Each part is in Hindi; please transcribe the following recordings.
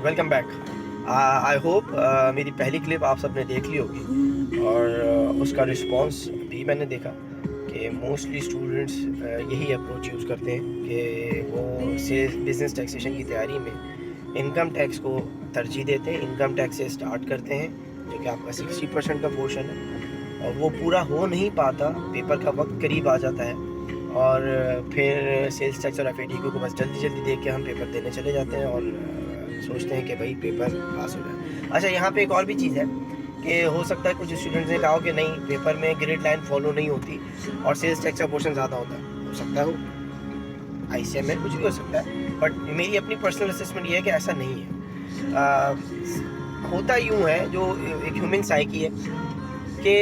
Welcome back. आई होप मेरी पहली क्लिप आप सबने देख ली होगी और उसका रिस्पांस भी मैंने देखा कि मोस्टली स्टूडेंट्स यही अप्रोच यूज़ करते हैं कि वो से बिज़नेस टैक्सेशन की तैयारी में इनकम टैक्स को तरजीह देते हैं। इनकम टैक्स से स्टार्ट करते हैं जो कि आपका 60% का पोर्शन है और वो पूरा हो नहीं पाता, पेपर का वक्त करीब आ जाता है और फिर सेल्स टैक्स और एफ को बस जल्दी जल्दी देख के हम पेपर देने चले जाते हैं और सोचते हैं कि भाई पेपर पास हो जाए। अच्छा, यहाँ पे एक और भी चीज़ है कि हो सकता है कुछ स्टूडेंट्स ने कहा कि नहीं पेपर में ग्रेड लाइन फॉलो नहीं होती और सेल्स टैक्स का पोर्शन ज़्यादा होता है। हो सकता हो, ICM में कुछ भी हो सकता है, बट मेरी अपनी पर्सनल असेसमेंट ये है कि ऐसा नहीं है। होता यूँ है, जो एक ह्यूमन साइकी है कि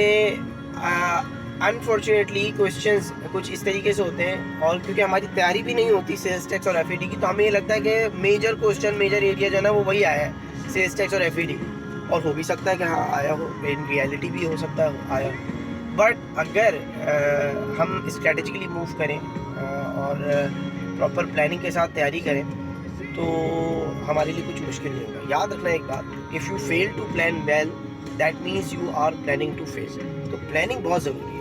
अनफॉर्चुनेटली क्वेश्चंस कुछ इस तरीके से होते हैं और क्योंकि हमारी तैयारी भी नहीं होती सेल्स टैक्स और एफ की, तो हमें ये लगता है कि मेजर क्वेश्चन, मेजर एरिया जो है ना वो वही आया है, सेल्स टैक्स और एफ और हो भी सकता है कि हाँ आया हो, इन रियलिटी भी हो सकता है आया हो। बट अगर हम स्ट्रेटेजिकली मूव करें और प्रॉपर प्लानिंग के साथ तैयारी करें तो हमारे लिए कुछ मुश्किल नहीं होगा। याद रखना एक बात, if you fail to plan well that means you are planning to fail. तो प्लानिंग बहुत ज़रूरी है।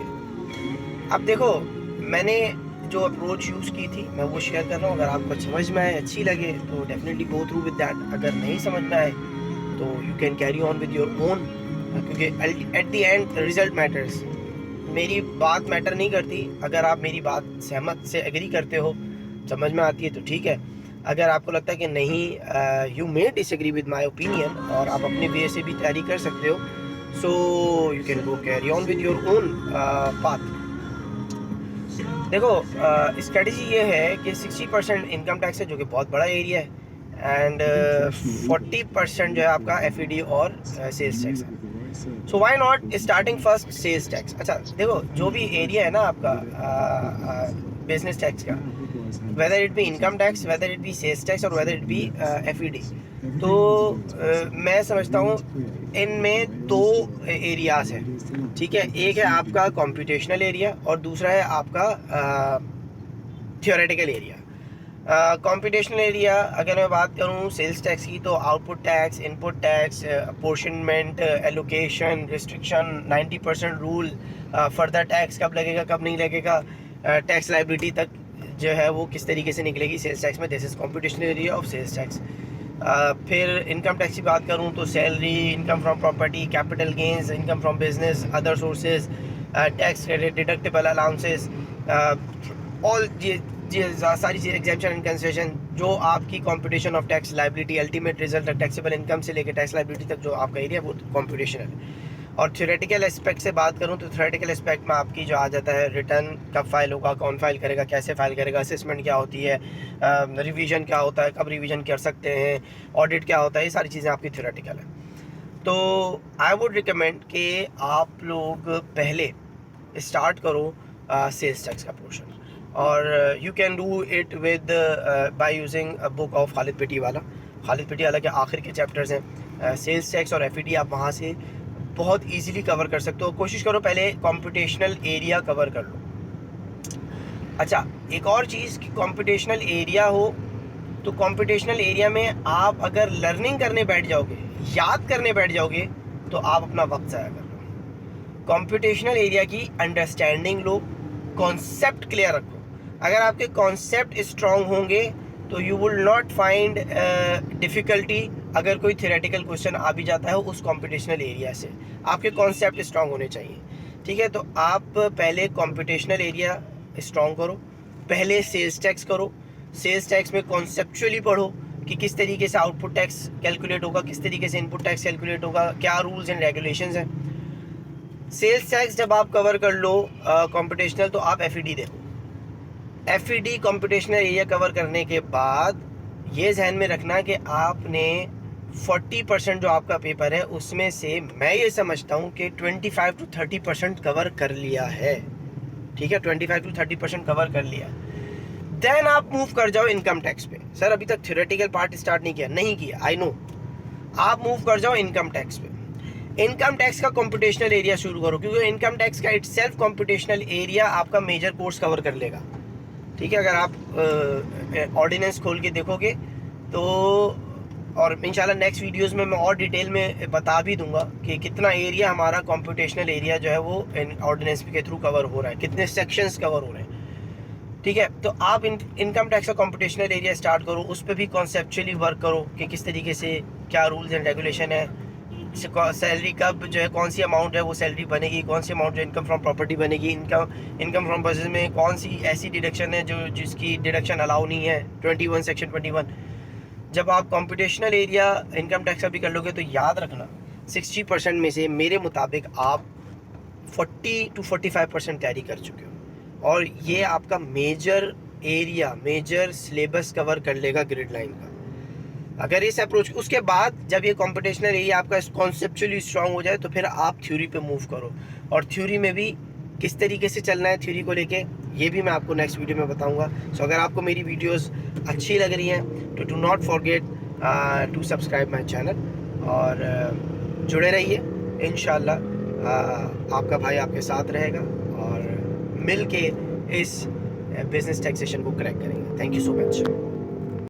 अब देखो, मैंने जो अप्रोच यूज़ की थी मैं वो शेयर कर रहा हूँ। अगर आपको समझ में आए, अच्छी लगे तो definitely go through with that. अगर नहीं समझ में आए तो you can carry on with your own, क्योंकि at the end result matters. मेरी बात मैटर नहीं करती। अगर आप मेरी बात सहमत से एग्री करते हो, समझ में आती है तो ठीक है। अगर आपको लगता है कि नहीं, you may disagree with my opinion और आप अपने वे से भी तैयारी कर सकते हो, so you can go carry on with your own path. देखो, स्ट्रेटजी ये है कि 60% इनकम टैक्स है जो कि बहुत बड़ा एरिया है एंड 40% जो है आपका एफ और सेल्स टैक्स है। So why not starting first sales tax. अच्छा देखो, जो भी एरिया है ना आपका बिजनेस टैक्स का, whether it be income tax, whether it be sales tax और वेदर इट बी एफ तो मैं समझता हूँ इनमें दो एरियाज हैं। ठीक है, एक है आपका कॉम्पिटिशनल एरिया और दूसरा है आपका थियोरेटिकल एरिया। कॉम्पिटिशनल एरिया अगर मैं बात करूँ सेल्स टैक्स की तो output tax, input tax, apportionment, allocation, restriction, 90% rule, further tax कब लगेगा कब नहीं लगेगा, टैक्स लाइबिलिटी तक जो है वो किस तरीके से निकलेगी सेल्स टैक्स में। This is competitional area of sales tax. फिर इनकम टैक्स की बात करूँ तो salary, income from property, capital gains, income from business, other sources, tax credit, deductible allowances, all जी सारी चीज़, एग्जेम्पशन एंड कंसेशन, जो आपकी computation of tax liability, ultimate result तक, टैक्सेबल इनकम से लेकर टैक्स लाइबिलिटी तक जो आपका एरिया वो कंप्यूटेशन है। और थ्योरेटिकल एस्पेक्ट से बात करूं तो थ्योरेटिकल एस्पेक्ट में आपकी जो आ जाता है रिटर्न कब फाइल होगा, कौन फाइल करेगा, कैसे फाइल करेगा, असेसमेंट क्या होती है, रिवीजन क्या होता है, कब रिवीजन कर सकते हैं, ऑडिट क्या होता है, ये सारी चीज़ें आपकी थ्योरेटिकल है। तो आई वुड रिकमेंड कि आप लोग पहले स्टार्ट करो सेल्स टैक्स का पोर्शन और you can do it with by using a book of Khalid Pitiwala. Khalid Pitiwala के आखिर के चैप्टर्स हैं सेल्स टैक्स और एफ आप वहाँ से बहुत इजीली कवर कर सकते हो। कोशिश करो पहले कंप्यूटेशनल एरिया कवर कर लो। अच्छा, एक और चीज़ कि कंप्यूटेशनल एरिया हो तो कंप्यूटेशनल एरिया में आप अगर लर्निंग करने बैठ जाओगे, याद करने बैठ जाओगे तो आप अपना वक्त ज़ाया कर लो। कंप्यूटेशनल एरिया की अंडरस्टैंडिंग लो, कॉन्सेप्ट क्लियर रखो। अगर आपके कॉन्सेप्ट स्ट्रांग होंगे तो you will not find difficulty अगर कोई थ्योरेटिकल क्वेश्चन आ भी जाता है उस कॉम्पिटिशनल एरिया से। आपके कॉन्सेप्ट स्ट्रांग होने चाहिए। ठीक है, तो आप पहले कॉम्पिटिशनल एरिया स्ट्रांग करो, पहले सेल्स टैक्स करो। सेल्स टैक्स में कॉन्सेप्चुअली पढ़ो कि किस तरीके से आउटपुट टैक्स कैलकुलेट होगा, किस तरीके से इनपुट टैक्स कैलकुलेट होगा, क्या रूल्स एंड रेगुलेशंस हैं। सेल्स टैक्स जब आप कवर कर लो कॉम्पिटिशनल, तो आप एफ देखो। एफ कॉम्पिटिशनल एरिया कवर करने के बाद ये जहन में रखना कि आपने 40% जो आपका पेपर है उसमें से मैं ये समझता हूँ कि 25 to 30% कवर कर लिया है। ठीक है, 25 to 30% कवर कर लिया। देन आप मूव कर जाओ इनकम टैक्स पे। सर अभी तक थ्योरेटिकल पार्ट स्टार्ट नहीं किया, नहीं किया, आई नो। आप मूव कर जाओ इनकम टैक्स पे। इनकम टैक्स का कंप्यूटेशनल एरिया शुरू करो, क्योंकि इनकम टैक्स का इटसेल्फ कंप्यूटेशनल एरिया आपका मेजर कोर्स कवर कर लेगा। ठीक है, अगर आप ऑर्डिनेंस खोल के देखोगे तो और इंशाल्लाह नेक्स्ट वीडियोस में मैं और डिटेल में बता भी दूंगा कि कितना एरिया हमारा कंप्यूटेशनल एरिया जो है वो ऑर्डिनेंस के थ्रू कवर हो रहा है, कितने सेक्शंस कवर हो रहे हैं। ठीक है, तो आप इनकम टैक्स का कंप्यूटेशनल एरिया स्टार्ट करो, उस पर भी कॉन्सेप्चुअली वर्क करो कि किस तरीके से क्या रूल्स एंड रेगुलेशन है, सैलरी कब जो है कौन सी अमाउंट है वो सैलरी बनेगी, कौन सी अमाउंट जो इनकम फ्रॉम प्रॉपर्टी बनेगी, इनकम फ्रॉम बिजनेस में कौन सी ऐसी डिडक्शन है जो जिसकी डिडक्शन अलाउ नहीं है, 21 सेक्शन 21। जब आप कंप्यूटेशनल एरिया इनकम टैक्स का भी कर लोगे तो याद रखना 60% में से मेरे मुताबिक आप 40 to 45% तैयारी कर चुके हो, और ये आपका major area, major syllabus cover कर लेगा ग्रिड लाइन का। अगर इस अप्रोच, उसके बाद जब ये कॉम्पिटिशनल एरिया आपका कॉन्सेप्चुअली स्ट्रांग हो जाए तो फिर आप थ्योरी पे मूव करो, और थ्योरी में भी किस तरीके से चलना है थ्योरी को लेके ये भी मैं आपको नेक्स्ट वीडियो में बताऊंगा। सो अगर आपको मेरी वीडियोस अच्छी लग रही हैं तो do not forget to subscribe my channel, और जुड़े रहिए। इंशाल्लाह आपका भाई आपके साथ रहेगा और मिल के इस बिजनेस टैक्सेशन को क्रैक करेंगे। Thank you so much.